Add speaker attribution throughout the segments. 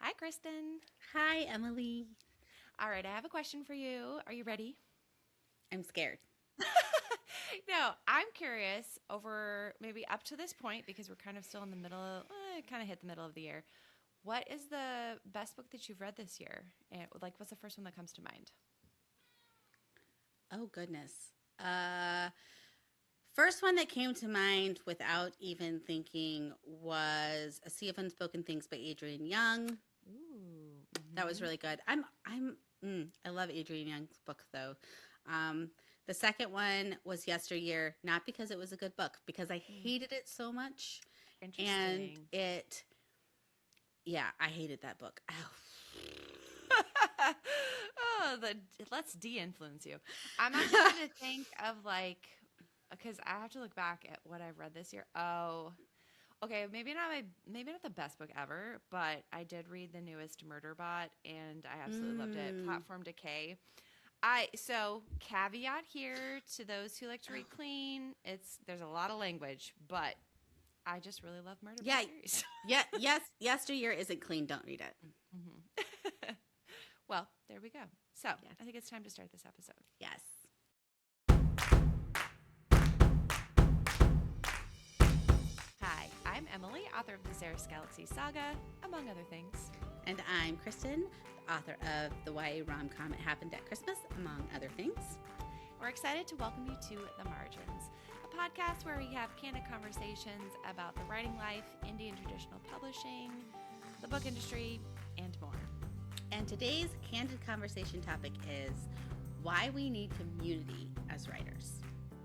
Speaker 1: Hi, Kristen.
Speaker 2: Hi, Emily.
Speaker 1: All right, I have a question for you. Are you ready?
Speaker 2: I'm scared.
Speaker 1: No, I'm curious over maybe up to this point because we're kind of still in the middle, kind of hit the middle of the year. What is the best book that you've read this year? And like, what's the first one that comes to mind?
Speaker 2: Oh, goodness. Uh, First one that came to mind without even thinking was A Sea of Unspoken Things by Adrienne Young.
Speaker 1: Ooh.
Speaker 2: That was really good. I love Adrienne Young's book though. Um, the second one was Yesteryear, not because it was a good book, because I
Speaker 1: Mm,
Speaker 2: hated it so much. And
Speaker 1: interesting.
Speaker 2: I hated that book. Oh.
Speaker 1: Oh, let's de-influence you. I'm actually trying to think of like, because I have to look back at what I've read this year. Oh, okay, maybe not the best book ever, but I did read the newest Murderbot and I absolutely loved it.
Speaker 2: Mm.
Speaker 1: Platform Decay. So caveat here to those who like to read clean, there's a lot of language, but I just really love Murderbot
Speaker 2: Yeah,
Speaker 1: series.
Speaker 2: yes. Yesteryear isn't clean. Don't read it.
Speaker 1: hmm Well, there we go. So
Speaker 2: Yes,
Speaker 1: I think it's time to start this episode.
Speaker 2: yes.
Speaker 1: Hi, I'm Emily, author of the Xeris Galaxy Saga, among other things.
Speaker 2: And I'm Kristen, the author of the YA rom-com It Happened at Christmas, among other things.
Speaker 1: We're excited to welcome you to The Margins, a podcast where we have candid conversations about the writing life, indie and traditional publishing, the book industry, and more.
Speaker 2: And today's candid conversation topic is why we need community as writers.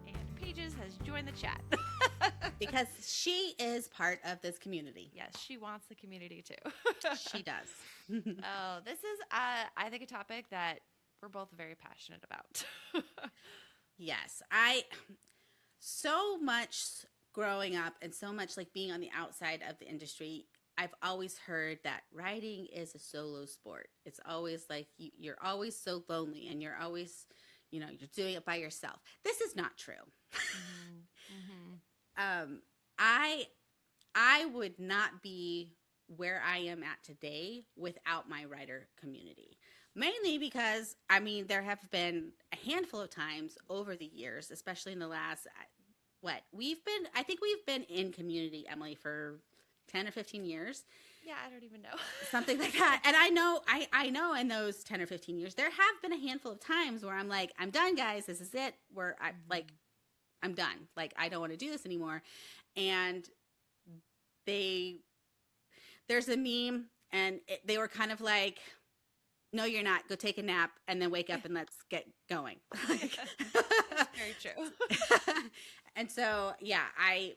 Speaker 1: And Pages has joined the chat.
Speaker 2: Because she is part of this community.
Speaker 1: Yes, she wants the community too.
Speaker 2: She does.
Speaker 1: Oh, this is, I think, a topic that we're both very passionate about.
Speaker 2: Yes, so much growing up and so much like being on the outside of the industry, I've always heard that writing is a solo sport. It's always like you're always so lonely and you're always, you're doing it by yourself. This is not true.
Speaker 1: hmm hmm
Speaker 2: um, I I would not be where I am at today without my writer community. Mainly because, there have been a handful of times over the years, especially in the last, I think we've been in community, Emily, for 10 or 15 years,
Speaker 1: Yeah, I don't even know.
Speaker 2: something like that. And I know in those 10 or 15 years, there have been a handful of times where I'm like, I'm done, guys. This is it. I'm done. Like, I don't want to do this anymore. And they there's a meme and they were kind of like, no, you're not, go take a nap and then wake up and let's get going.
Speaker 1: That's very true.
Speaker 2: And so I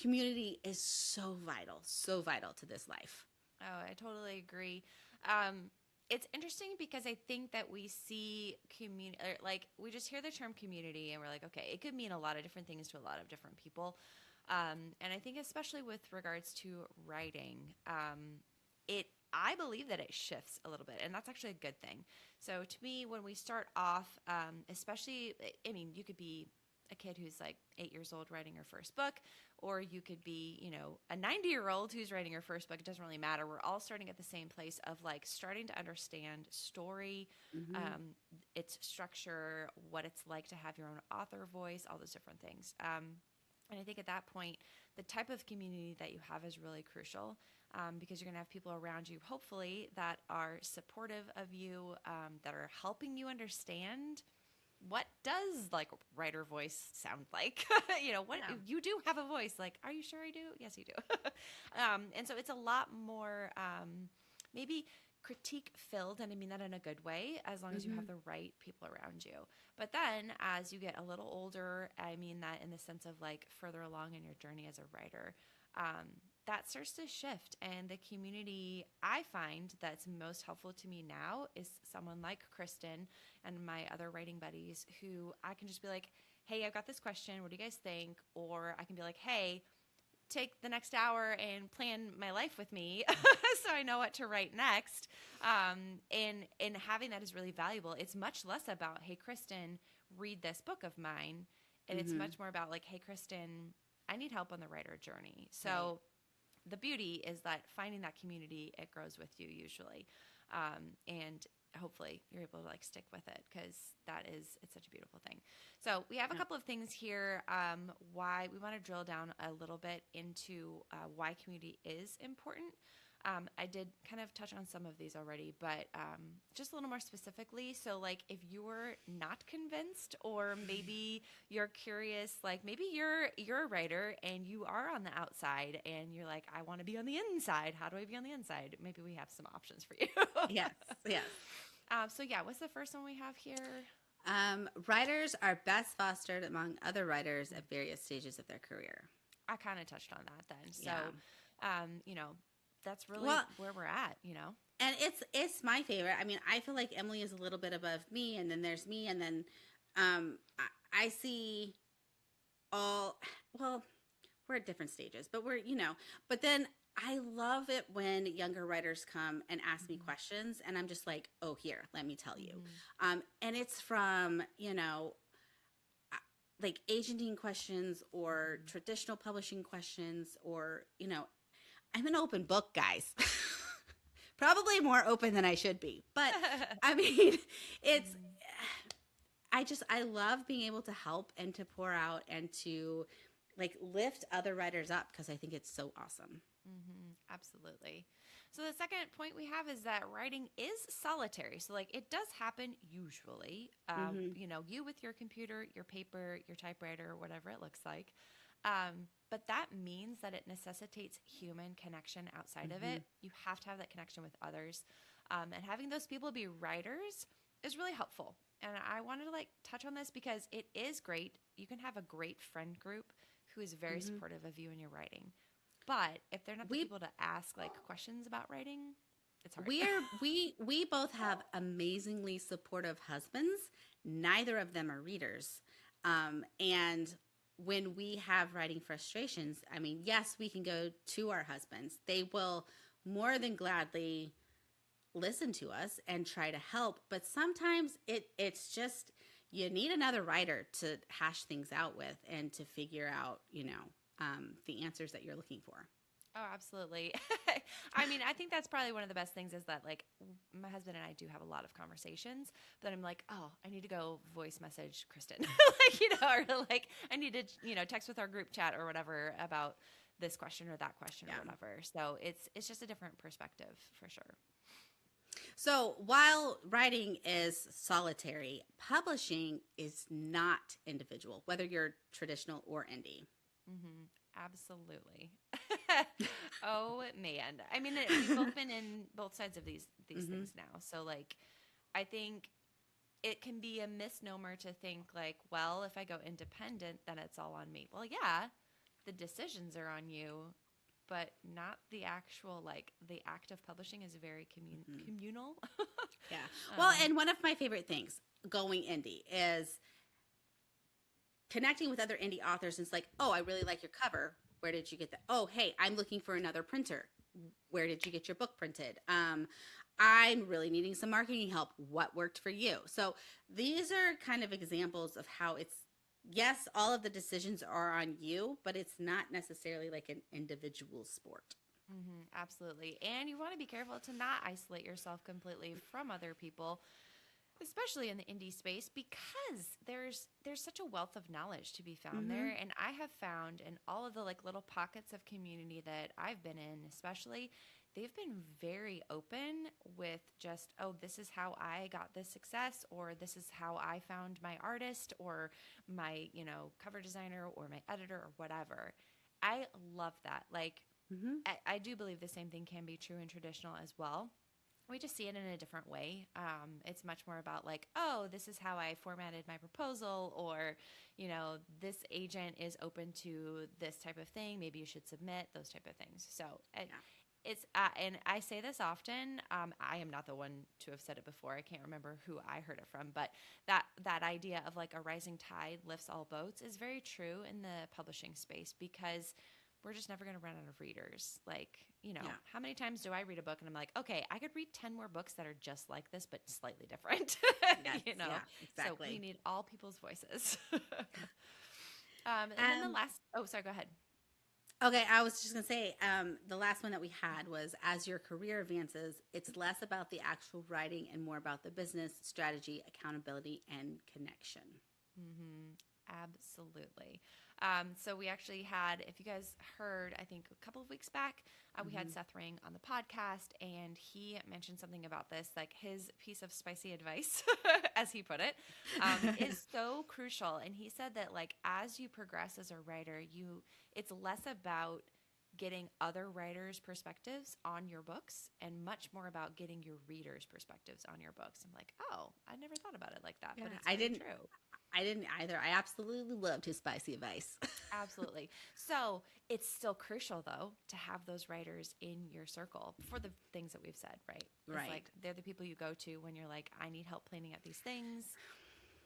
Speaker 2: community is so vital to this life.
Speaker 1: Oh, I totally agree. Um, it's interesting because I think that we see community, like we just hear the term community and we're like, okay, it could mean a lot of different things to a lot of different people. And I think especially with regards to writing, I believe that it shifts a little bit, and that's actually a good thing. So to me, when we start off, especially, I mean, you could be a kid who's like 8 years old writing her first book, or you could be, a 90-year-old who's writing her first book. It doesn't really matter. We're all starting at the same place of like starting to understand story,
Speaker 2: Mm-hmm.
Speaker 1: its structure, what it's like to have your own author voice, all those different things. And I think at that point, the type of community that you have is really crucial, because you're going to have people around you, hopefully, that are supportive of you, that are helping you understand what does like writer voice sound like. What
Speaker 2: Yeah.
Speaker 1: you do have a voice. Like, are you sure I do? Yes, you do. And so it's a lot more, maybe critique filled, and I mean that in a good way, as long as you
Speaker 2: Mm-hmm.
Speaker 1: have the right people around you. But then as you get a little older, I mean that in the sense of like further along in your journey as a writer, um, that starts to shift. And the community I find that's most helpful to me now is someone like Kristen and my other writing buddies, who I can just be like, hey, I've got this question. What do you guys think? Or I can be like, hey, take the next hour and plan my life with me so I know what to write next. And having that is really valuable. It's much less about, hey, Kristen, read this book of mine. And it's
Speaker 2: Mm-hmm.
Speaker 1: much more about like, hey, Kristen, I need help on the writer journey.
Speaker 2: Right.
Speaker 1: So the beauty is that finding that community, it grows with you usually. And hopefully you're able to like stick with it, because it's such a beautiful thing. So we have a couple of things here. Why we want to drill down a little bit into why community is important. I did kind of touch on some of these already, but just a little more specifically. So like if you're not convinced, or maybe you're curious, like maybe you're a writer and you are on the outside and you're like, I want to be on the inside. How do I be on the inside? Maybe we have some options for you.
Speaker 2: Yes. Yes.
Speaker 1: So yeah, what's the first one we have here?
Speaker 2: Writers are best fostered among other writers at various stages of their career.
Speaker 1: I kind of touched on that then. So,
Speaker 2: Yeah.
Speaker 1: that's really where we're at,
Speaker 2: And it's my favorite. I mean, I feel like Emilie is a little bit above me, and then there's me, and then I see all, well, we're at different stages, but but then I love it when younger writers come and ask me questions, and I'm just like, oh, here, let me tell you. And it's from, like agenting questions or traditional publishing questions, or, I'm an open book, guys. Probably more open than I should be. But I mean, I love being able to help and to pour out and to like lift other writers up, because I think it's so awesome.
Speaker 1: Absolutely. So the second point we have is that writing is solitary. So like it does happen usually, you with your computer, your paper, your typewriter, whatever it looks like. But that means that it necessitates human connection outside of it. You have to have that connection with others. And having those people be writers is really helpful. And I wanted to like touch on this because it is great. You can have a great friend group who is very supportive of you in your writing. But if they're not the people to ask like questions about writing, it's hard.
Speaker 2: We both have amazingly supportive husbands. Neither of them are readers. And when we have writing frustrations, I mean, yes, we can go to our husbands. They will more than gladly listen to us and try to help. But sometimes it's just, you need another writer to hash things out with and to figure out, the answers that you're looking for.
Speaker 1: Oh, absolutely. I mean, I think that's probably one of the best things is that like my husband and I do have a lot of conversations, but I'm like, oh, I need to go voice message Christen, or like I need to, text with our group chat or whatever about this question or that question or whatever. So it's just a different perspective for sure.
Speaker 2: So while writing is solitary, publishing is not individual, whether you're traditional or indie.
Speaker 1: Absolutely. Oh man. I mean, we've both been in both sides of these things now. So like, I think it can be a misnomer to think like, well, if I go independent, then it's all on me. Well, yeah, the decisions are on you, but not the actual, like the act of publishing is very communal.
Speaker 2: Yeah. Well, and one of my favorite things going indie is connecting with other indie authors. And it's like, oh, I really like your cover. Where did you get that? Oh, hey, I'm looking for another printer. Where did you get your book printed? I'm really needing some marketing help. What worked for you? So these are kind of examples of how it's, yes, all of the decisions are on you, but it's not necessarily like an individual sport.
Speaker 1: Absolutely. And you want to be careful to not isolate yourself completely from other people, especially in the indie space, because there's such a wealth of knowledge to be found there. And I have found in all of the like little pockets of community that I've been in, especially, they've been very open with just, oh, this is how I got this success, or this is how I found my artist or my, cover designer or my editor or whatever. I love that. Like, I do believe the same thing can be true in traditional as well. We just see it in a different way. It's much more about like, oh, this is how I formatted my proposal, or, this agent is open to this type of thing. Maybe you should submit those type of things. So it's, and I say this often. I am not the one to have said it before. I can't remember who I heard it from, but that idea of like a rising tide lifts all boats is very true in the publishing space, because we're just never going to run out of readers. Like, how many times do I read a book and I'm like, okay, I could read 10 more books that are just like this, but slightly different.
Speaker 2: Yes, yeah, exactly.
Speaker 1: So we need all people's voices. And then the last, oh, sorry, go ahead.
Speaker 2: Okay, I was just gonna say, the last one that we had was as your career advances, it's less about the actual writing and more about the business strategy, accountability, and connection.
Speaker 1: Absolutely. So we actually had, if you guys heard, I think a couple of weeks back, we had Seth Ring on the podcast, and he mentioned something about this, like his piece of spicy advice, as he put it, is so crucial. And he said that, like, as you progress as a writer, it's less about getting other writers' perspectives on your books and much more about getting your readers' perspectives on your books. I'm like, oh, I never thought about it like that,
Speaker 2: Yeah,
Speaker 1: but it's
Speaker 2: I
Speaker 1: very
Speaker 2: didn't.
Speaker 1: true.
Speaker 2: I didn't either. I absolutely loved his spicy advice.
Speaker 1: Absolutely. So it's still crucial, though, to have those writers in your circle for the things that we've said, right? It's
Speaker 2: Right.
Speaker 1: like they're the people you go to when you're like, I need help planning out these things,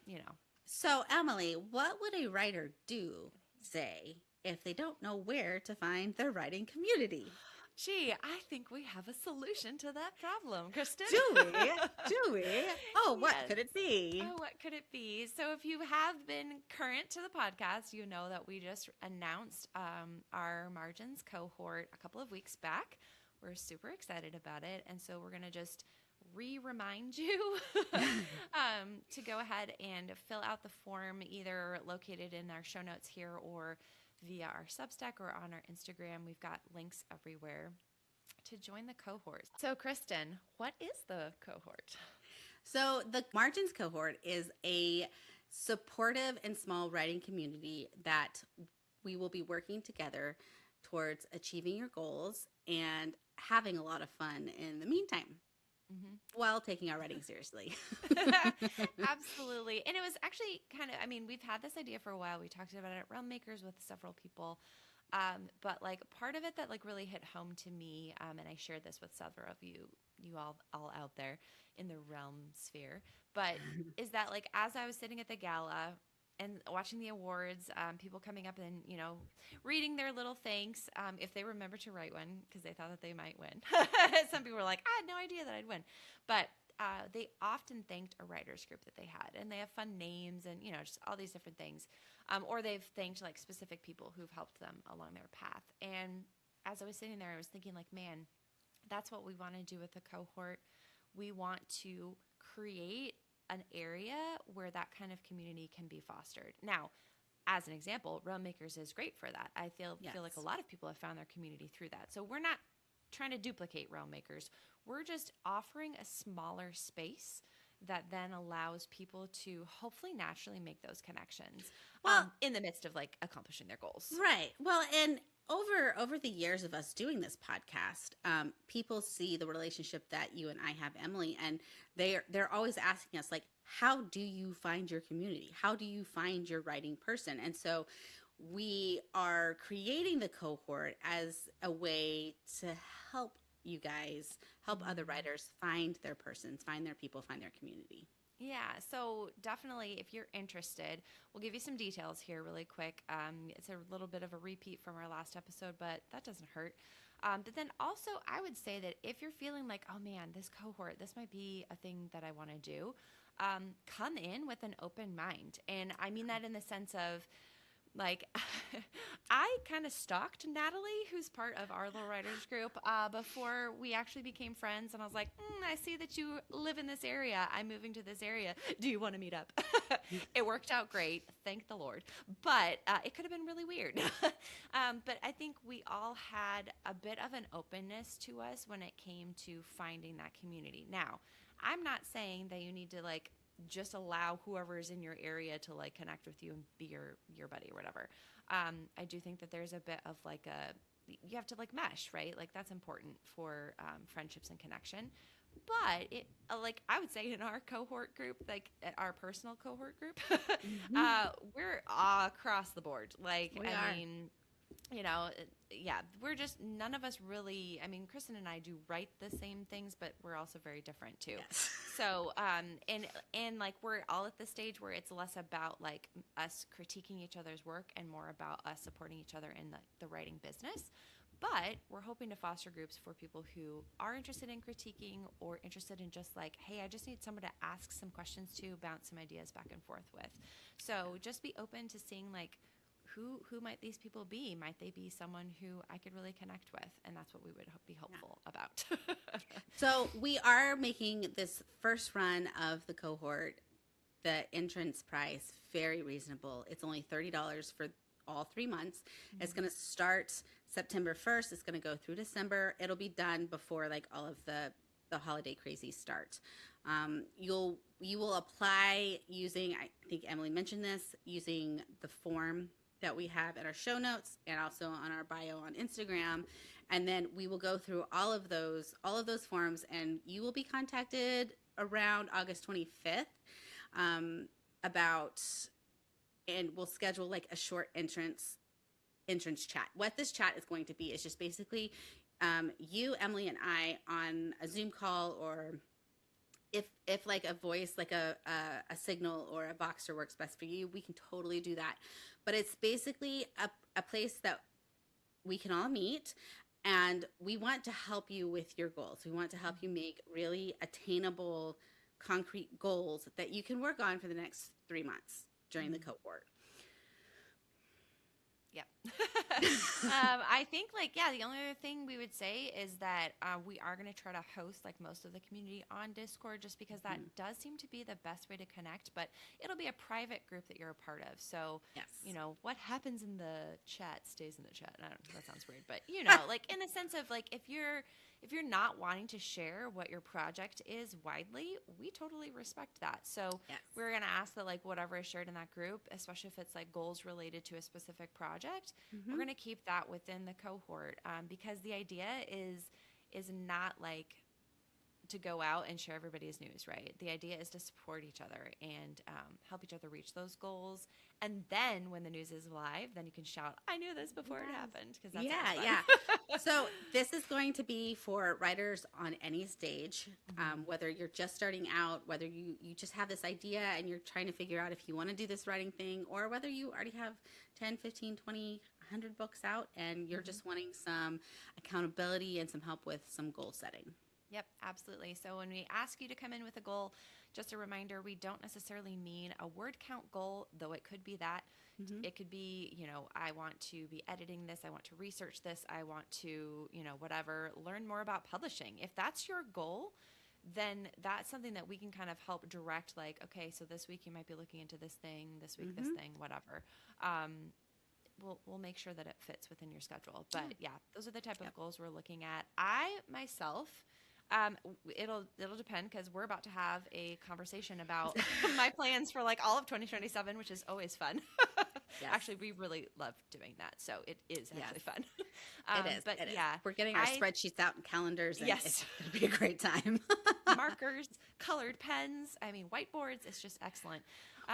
Speaker 1: you know.
Speaker 2: So, Emily, what would a writer do, say, if they don't know where to find their writing community?
Speaker 1: Gee, I think we have a solution to that problem, Kristen.
Speaker 2: Do we? Do we? Oh, what
Speaker 1: Yes.
Speaker 2: could it be?
Speaker 1: Oh, what could it be? So, if you have been current to the podcast, you know that we just announced our Margins cohort a couple of weeks back. We're super excited about it. And so, we're going to just remind you to go ahead and fill out the form, either located in our show notes here or via our Substack or on our Instagram. We've got links everywhere to join the cohort. So, Kristen, what is the cohort?
Speaker 2: So, the Margins Cohort is a supportive and small writing community that we will be working together towards achieving your goals and having a lot of fun in the meantime while taking our writing seriously.
Speaker 1: Absolutely. And it was actually kind of, I mean, we've had this idea for a while. We talked about it at Realm Makers with several people. But like part of it that like really hit home to me, and I shared this with several of you all out there in the realm sphere, but is that like as I was sitting at the gala and watching the awards, people coming up and reading their little thanks, if they remember to write one because they thought that they might win. Some people were like, I had no idea that I'd win, but they often thanked a writers group that they had, and they have fun names and just all these different things, or they've thanked like specific people who've helped them along their path. And as I was sitting there, I was thinking like, man, that's what we want to do with the cohort. We want to create an area where that kind of community can be fostered. Now, as an example, Realm Makers is great for that. I feel like a lot of people have found their community through that. So we're not trying to duplicate Realm Makers. We're just offering a smaller space that then allows people to hopefully naturally make those connections in the midst of like accomplishing their goals.
Speaker 2: Right. Well, and over the years of us doing this podcast, people see the relationship that you and I have, Emily, and they're always asking us like, how do you find your community? How do you find your writing person? And so we are creating the cohort as a way to help you guys, help other writers find their persons, find their people, find their community.
Speaker 1: Yeah, so definitely if you're interested, we'll give you some details here really quick. It's a little bit of a repeat from our last episode, but that doesn't hurt. But then also, I would say that if you're feeling like, oh man, this cohort, this might be a thing that I want to do, come in with an open mind. And I mean that in the sense of, like, I kind of stalked Natalie, who's part of our little writers group, before we actually became friends. And I was like, I see that you live in this area. I'm moving to this area. Do you want to meet up? It worked out great. Thank the Lord. But it could have been really weird. But I think we all had a bit of an openness to us when it came to finding that community. Now, I'm not saying that you need to like just allow whoever is in your area to like connect with you and be your buddy or whatever. I do think that there's a bit of like you have to like mesh, right? Like that's important for friendships and connection. But it like I would say in our cohort group, like at our personal cohort group, we're across the board. Like I mean, yeah, we're just none of us really. I mean, Kristen and I do write the same things, but we're also very different too. Yes. So, and like we're all at the stage where it's less about like us critiquing each other's work and more about us supporting each other in the writing business. But we're hoping to foster groups for people who are interested in critiquing or interested in just like, hey, I just need someone to ask some questions to, bounce some ideas back and forth with. So just be open to seeing like who might these people be? Might they be someone who I could really connect with? And that's what we would be hopeful about.
Speaker 2: So we are making this first run of the cohort, the entrance price, very reasonable. It's only $30 for all 3 months. Mm-hmm. It's going to start September 1st. It's going to go through December. It'll be done before like all of the holiday crazies start. You will apply using, I think Emilie mentioned this, using the form that we have in our show notes and also on our bio on Instagram. And then we will go through all of those forms, and you will be contacted around August 25th and we'll schedule like a short entrance chat. What this chat is going to be is just basically you, Emilie, and I on a Zoom call, or if like a voice, like a signal or a Voxer works best for you, we can totally do that. But it's basically a place that we can all meet, and we want to help you with your goals. We want to help you make really attainable, concrete goals that you can work on for the next 3 months during the cohort.
Speaker 1: Yep. I think the only other thing we would say is that we are going to try to host like most of the community on Discord, just because that does seem to be the best way to connect, but it'll be a private group that you're a part of. So,
Speaker 2: yes.
Speaker 1: What happens in the chat stays in the chat. I don't know, that sounds weird, but like in the sense of like, if you're not wanting to share what your project is widely, we totally respect that. So
Speaker 2: yes.
Speaker 1: We're going to ask that like whatever is shared in that group, especially if it's like goals related to a specific project, we're going to keep that within the cohort, because the idea is not like to go out and share everybody's news, right? The idea is to support each other and help each other reach those goals. And then when the news is live, then you can shout, "I knew this before it happened," because that's
Speaker 2: yeah. So this is going to be for writers on any stage, whether you're just starting out, whether you just have this idea and you're trying to figure out if you want to do this writing thing, or whether you already have 10, 15, 20, 100 books out and you're just wanting some accountability and some help with some goal setting.
Speaker 1: Yep, absolutely. So when we ask you to come in with a goal, just a reminder, we don't necessarily mean a word count goal, though it could be that. It could be, I want to be editing this, I want to research this, I want to, whatever, learn more about publishing. If that's your goal, then that's something that we can kind of help direct, like, okay, so this week you might be looking into this thing, this week this thing, whatever. We'll make sure that it fits within your schedule. But yeah, those are the type of goals we're looking at. I myself, it'll depend, because we're about to have a conversation about my plans for like all of 2027, which is always fun. Yes. Actually, we really love doing that, so it is actually fun.
Speaker 2: It is, but
Speaker 1: yeah,
Speaker 2: we're getting our spreadsheets out and calendars, and
Speaker 1: yes,
Speaker 2: it'll be a great time.
Speaker 1: Markers, colored pens, whiteboards. It's just excellent.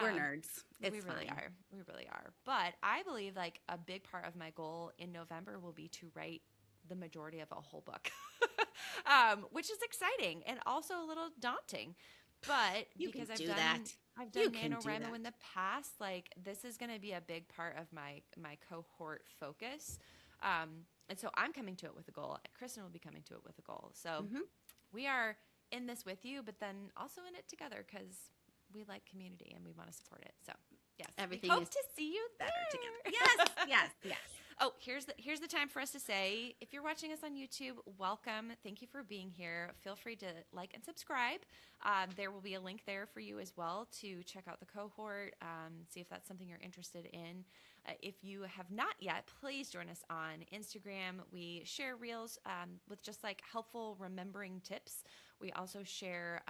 Speaker 2: We're nerds.
Speaker 1: We really are. But I believe like a big part of my goal in November will be to write the majority of a whole book, which is exciting and also a little daunting. But because I've done NaNoWriMo in the past, like this is going to be a big part of my cohort focus. And so I'm coming to it with a goal. Christen will be coming to it with a goal. So we are in this with you, but then also in it together, because we like community and we want to support it. So yes,
Speaker 2: everything
Speaker 1: we hope
Speaker 2: is
Speaker 1: to see you
Speaker 2: better
Speaker 1: there.
Speaker 2: Yes.
Speaker 1: Oh, here's the time for us to say, if you're watching us on YouTube, welcome. Thank you for being here. Feel free to like and subscribe. There will be a link there for you as well to check out the cohort, see if that's something you're interested in. If you have not yet, please join us on Instagram. We share reels with just like helpful remembering tips. We also share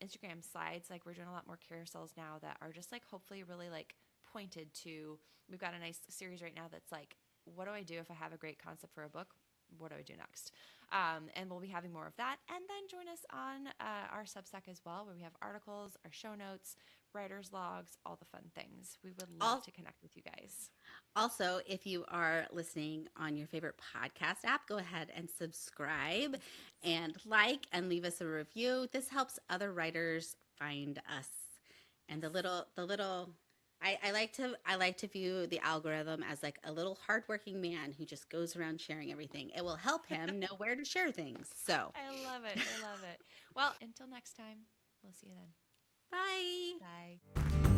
Speaker 1: Instagram slides. Like we're doing a lot more carousels now that are just like hopefully really like pointed to. We've got a nice series right now that's like, what do I do if I have a great concept for a book? What do I do next? And we'll be having more of that. And then join us on our Substack as well, where we have articles, our show notes, writer's logs, all the fun things. We would love to connect with you guys.
Speaker 2: Also, if you are listening on your favorite podcast app, go ahead and subscribe and like and leave us a review. This helps other writers find us. And the little I like to view the algorithm as like a little hardworking man who just goes around sharing everything. It will help him know where to share things. So
Speaker 1: I love it. Well, until next time, we'll see you then.
Speaker 2: Bye.
Speaker 1: Bye.